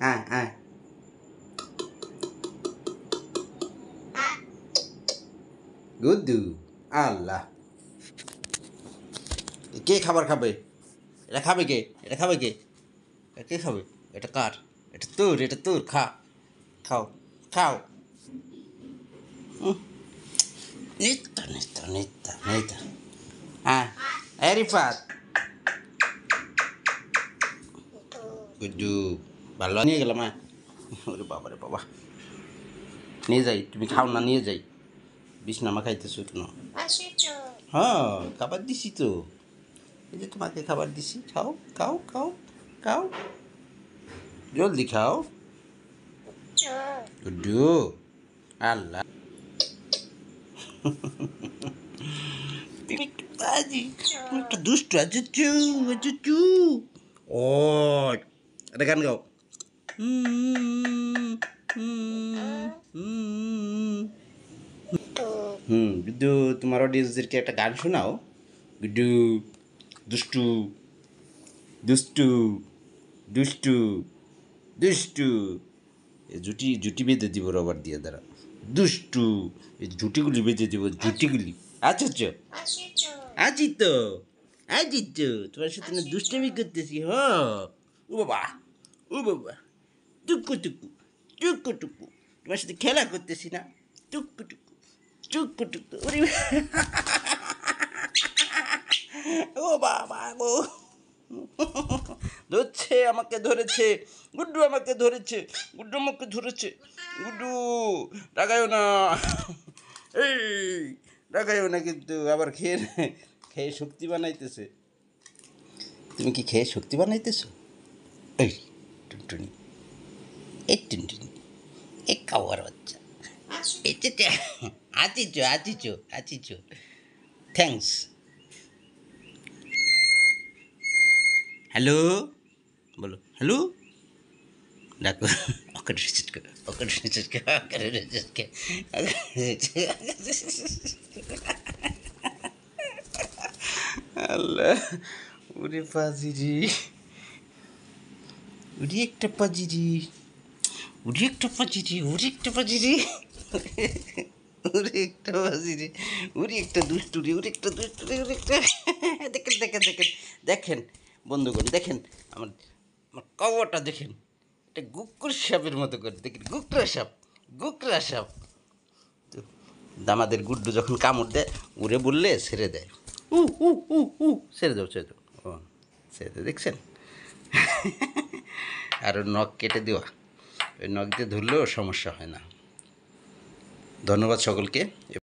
আয় আয় গুড্ডু আল্লাহ কে খাবার খাবে এটা খাবে কে এটা খাবে কে এটা কে খাবে এটা কার এটা তোর খা খাও খাও নিত্য নিত্য নিত্য নিত্য হ্যাঁ রিফাত গুড্ডু ভালো নিয়ে গেলাম হ্যাঁ ওরে বাবা রে বাবা নিয়ে যাই তুমি খাও না নিয়ে যাই বিছনামা খাইতেছো কেন হ্যাঁ খাবার দিছি তো এই যে তোমাকে খাবার দিছি খাও খাও খাও খাও জলদি খাও গুড্ডু আল্লাহ তুমি একটু বাজি তুমি একটু দুষ্ট আচু আচু ও একটা গান গাও গুড্ডু তোমার অডিয়েন্সদেরকে একটা গান শোনাও গুড্ডু দুষ্টু দুষ্টু দুষ্টু দুষ্টু এই জুটি জুটি বেঁধে দিব রবার দিয়ে দ্বারা দুষ্টু এই জুটিগুলি বেঁধে দিব জুটিগুলি আচ্ছা আছি তো আছি তো তোমার সাথে না দুষ্টামি করতেছি হ ও বাবা টুকু টুকু টুকু টুকু তোমার সাথে খেলা করতেছি না টুকু টুকু টুকু টুকু ওরে ও বাবা গো ধরছে আমাকে ধরেছে গুড্ডু আমাকে ধরেছে গুড্ডু আমাকে ধরেছে গুড্ডু রাগায়ও না এই রাগায়ও না কিন্তু আবার খেয়ে খেয়ে শক্তি বানাইতেছে তুমি কি খেয়ে শক্তি বানাইতেছো এই টুনটুনি এই টুনটুনি এই কাওয়ার বাচ্চা এটা আচিচো থ্যাংকস হ্যালো বলো হ্যালো ডাকো আল্লাহ ওরে পাজিরি ওরে একটা পাজিরি ওরে একটা পাজিরি ওরে একটা পাজিরি ওরে একটা পাজিরি ওরে একটা দুষ্টুরি ওরে একটা দুষ্টুরি ওরে একটা দেখেন দেখেন দেখেন দেখেন বন্ধুগণ দেখেন আমার আমার কওয়াটা দেখেন এটা গুকুর সাপের মতো করে দেখেন গুকরা সাপ তো দামাদের গুড্ডু যখন কামড় দেয় উড়ে বললে ছেড়ে দেয় ছেড়ে দাও ও ছেড়ে দাও দেখছেন আর ওর নখ কেটে দেওয়া ওই নখ দিয়ে ধরলেও সমস্যা হয় না ধন্যবাদ সকলকে।